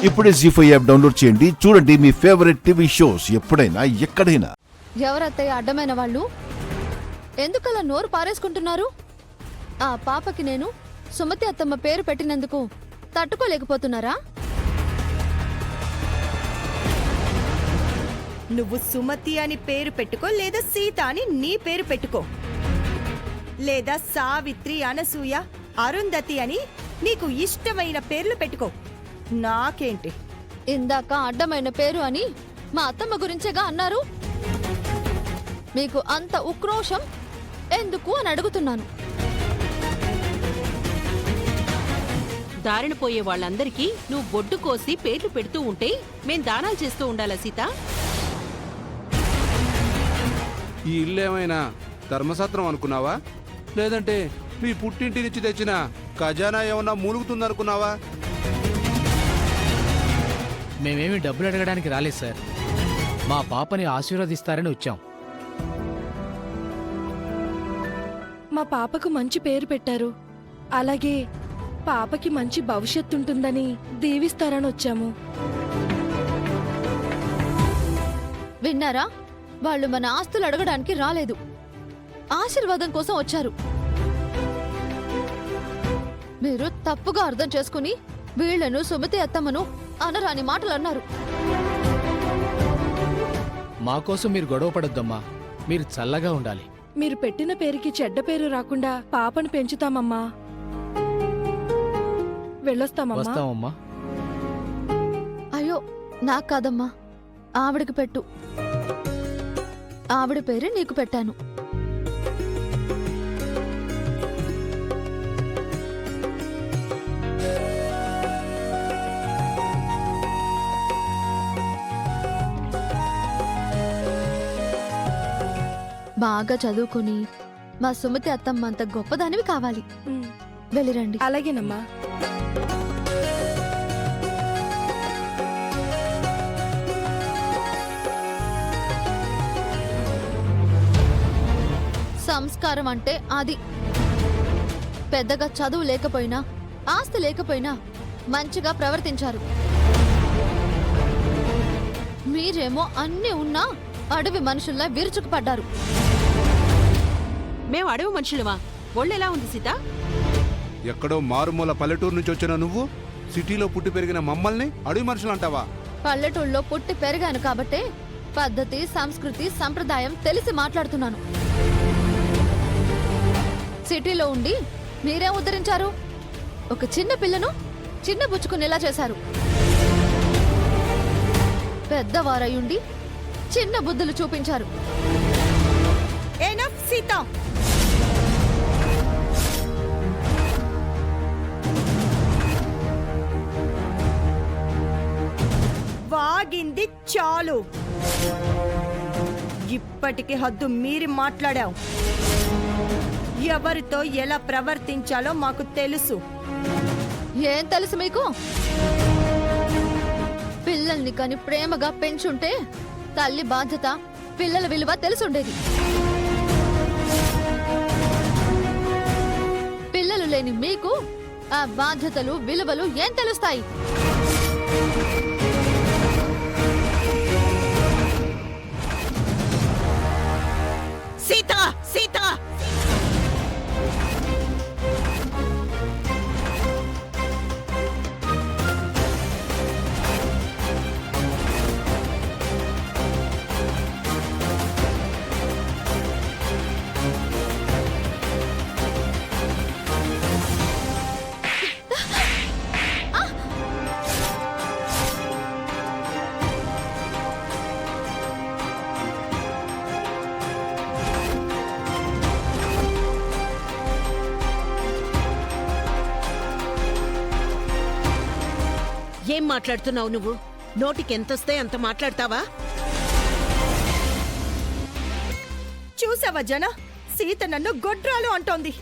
ఇప్పుడే జీ5 app download చేయండి. చూడండి మీ ఫేవరెట్ టీవీ షోస్ ఎప్పుడైనా ఎక్కడైనా. ఎవరత్తయ్య అడ్డమైన వాళ్ళు? ఎందుకలా నోరు పారేసుకుంటున్నారు? ఆ పాపకి నేను సుమతి అత్తమ్మ పేరు పెట్టినందుకు తట్టుకోలేకపోతున్నారా? నువ్వు సుమతి అని పేరు పెట్టుకో, లేదా సీత అని నీ పేరు పెట్టుకో, లేదా సావిత్రి, అనసూయ, అరుంధతి అని నీకు ఇష్టమైన పేర్లు పెట్టుకో. నాకేంటి? ఇందాక అడ్డమైన పేరు అని మా అత్తమ్మ గురించేగా అన్నారు. మీకు అంత ఉక్రోషం ఎందుకు అని అడుగుతున్నాను. దారిన పోయే వాళ్ళందరికీ నువ్వు బొడ్డు కోసి పేర్లు పెడుతూ ఉంటే మేం దానాలు చేస్తూ ఉండాలా సీత? ఈ ఇల్లేమైనా ధర్మసత్రం అనుకున్నావా? లేదంటే మీ పుట్టింటి నుంచి తెచ్చిన ఖజానా ఏమన్నా మూలుగుతుందనుకున్నావా? మేమేమి డబ్బులు అడగడానికి రాలేదు సార్. మా పాపని ఆశీర్వదిస్తారని వచ్చాం. మా పాపకు మంచి పేరు పెట్టారు, అలాగే పాపకి మంచి భవిష్యత్తు ఉంటుందని దీవిస్తారని వచ్చాము. విన్నారా? వాళ్ళు మన ఆస్తులు అడగడానికి రాలేదు, ఆశీర్వాదం కోసం వచ్చారు. మీరు తప్పుగా అర్థం చేసుకుని వీళ్లను సుమతి అత్తమ్మను అనరాని మాటలు అన్నారు. మా కోసం మీరు గొడవ పడొద్దమ్మా. మీరు చల్లగా ఉండాలి. మీరు పెట్టిన పేరుకి చెడ్డ పేరు రాకుండా పాపను పెంచుతామమ్మా. వెళ్ళొస్తామమ్మా. వస్తామమ్మా. అయ్యో నాకు కాదమ్మా, ఆవిడకి పెట్టు. ఆవిడ పేరు నీకు పెట్టాను. బాగా చదువుకుని మా సుమతి అత్తమ్మ అంత గొప్పదానివి కావాలి. ఉమ్, వెళ్ళిరండి. అలాగేనమ్మా. సంస్కారం అంటే అది. పెద్దగా చదువు లేకపోయినా, ఆస్తి లేకపోయినా మంచిగా ప్రవర్తించారు. మీరేమో అన్నీ ఉన్నా అడవి మనుషుల్లా విరుచుకుపడ్డారు. మేం అడవి మనుషులమా? ఒళ్ళెలా ఉంది సీత? ఎక్కడో మారుమూల పల్లెటూరు నుంచి వచ్చిన నువ్వు సిటీలో పుట్టి పెరిగిన మమ్మల్ని అడవి మనుషులు అంటావా? పల్లెటూళ్ళలో పుట్టి పెరిగాను కాబట్టే పద్ధతి, సంస్కృతి, సంప్రదాయం తెలిసి మాట్లాడుతున్నాను. సిటీలో ఉండి మీరేం ఉద్ధరించారు? ఒక చిన్న పిల్లను చిన్న బుచ్చుకునేలా చేశారు. పెద్దవారయుండి చిన్న బుద్ధులు చూపించారు. ఎనఫ్ సీత. వాగింది చాలు. ఇప్పటికి హద్దు మీరి మాట్లాడావు. ఎవరితో ఎలా ప్రవర్తించాలో మాకు తెలుసు. ఏం తెలుసు మీకు? పిల్లల్ని కాని ప్రేమగా పెంచుంటే తల్లి బాధ్యత, పిల్లల విలువ తెలుసుండేది. పిల్లలు లేని మీకు ఆ బాధ్యతలు, విలువలు ఏం తెలుస్తాయి? సీత, సీత. ఏం మాట్లాడుతున్నావు నువ్వు? నోటికెంతొస్తే అంత మాట్లాడతావా? చూసావా జన, సీత నన్ను గొడ్రాలు అంటోంది.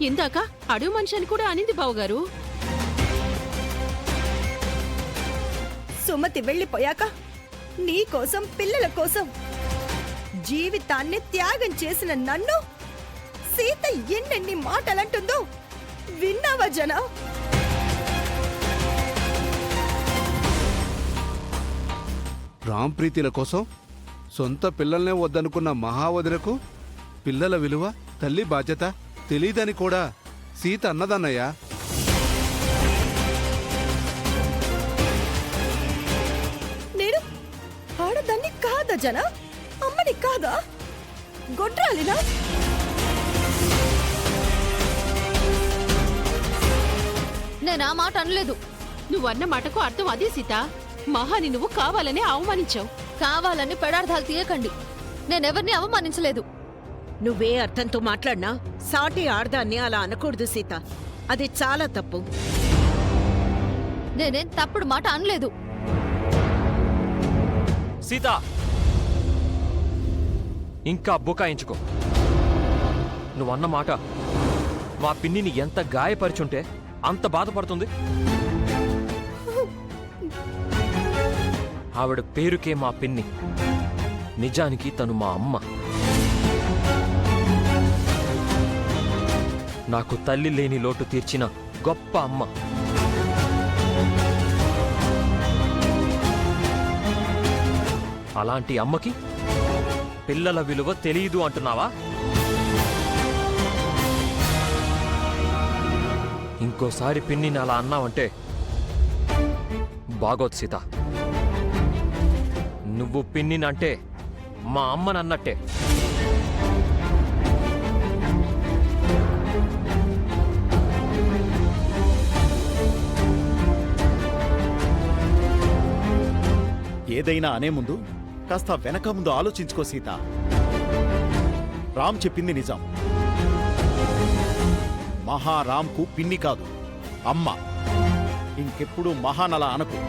ఇందాక అడవి మనిషి అని కూడా అనింది బావగారు. సుమతి వెళ్ళిపోయాక నీకోసం, పిల్లల కోసం జీవితాన్ని త్యాగం చేసిన నన్ను సీత ఎన్నెన్ని మాటలంటుందో విన్నావా జన? రామ్ ప్రీతిల కోసం సొంత పిల్లల్నే వద్దనుకున్న మహావదినకు పిల్లల విలువ, తల్లి బాధ్యత తెలీదని కూడా సీత అన్నదన్నయ్యా. నేను ఆడదాన్ని కాదా జన? అమ్మని కాదా? గొడ్రాలినా? నేను ఆ మాట అనలేదు. నువ్వన్న మాటకు అర్థం అదే సీత. మహాని నువ్వు కావాలనే అవమానించావు. కావాలని పెడార్థాలు తీయకండి. నేనెవరిని అవమానించలేదు. నువ్వే అర్థంతో మాట్లాడినా సాటి ఆడదాన్ని అలా అనకూడదు సీత. అది చాలా తప్పు. నేనేం తప్పుడు మాట అనలేదు. సీత, ఇంకా బుకాయించుకో. నువ్వన్న మాట మా పిన్నిని ఎంత గాయపరిచుంటే అంత బాధపడుతుంది. ఆవిడ పేరుకే మా పిన్ని, నిజానికి తను మా అమ్మ. నాకు తల్లి లేని లోటు తీర్చిన గొప్ప అమ్మ. అలాంటి అమ్మకి పిల్లల విలువ తెలియదు అంటున్నావా? ఇంకోసారి పిన్నిని అలా అన్నావంటే బాగోదు సీత. నువ్వు పిన్నినంటే మా అమ్మనన్నట్టే. ఏదైనా అనే ముందు కాస్త వెనక ముందు ఆలోచించుకో సీత. రామ్ చెప్పింది నిజం. మహారామ్కు పిన్ని కాదు, అమ్మ. ఇంకెప్పుడు మహానలా అనకు.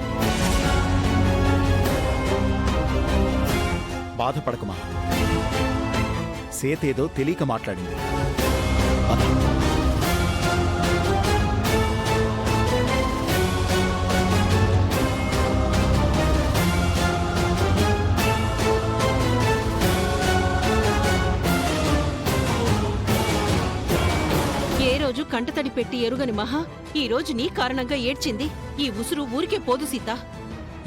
బాధపడకు మహా. సేతేదో తెలియక మాట్లాడింది. ఏ రోజు కంటతడి పెట్టి ఎరుగని మహా ఈ రోజు నీ కారణంగా ఏడ్చింది. ఈ ఉసురు ఊరికే పోదు సీత.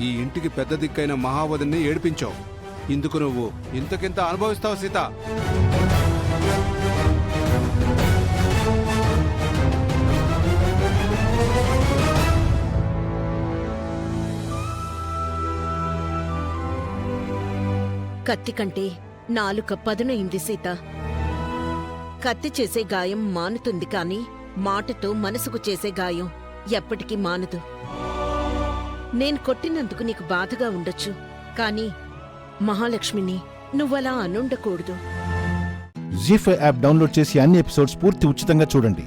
ఈ ఇంటికి పెద్ద దిక్కైన మహావదిని ఏడిపించావు. ఇందుకు నువ్వు ఇంతకింత అనుభవిస్తావు సీత. కత్తి కంటే నాలుక పదునైంది సీత. కత్తి చేసే గాయం మానుతుంది కాని మాటతో మనసుకు చేసే గాయం ఎప్పటికీ మానదు. నేను కొట్టినందుకు నీకు బాధగా ఉండొచ్చు, కానీ మహాలక్ష్మిని నువ్వలా అనుండకూడదు. జీ5 యాప్ డౌన్లోడ్ చేసి అన్ని ఎపిసోడ్స్ పూర్తి ఉచితంగా చూడండి.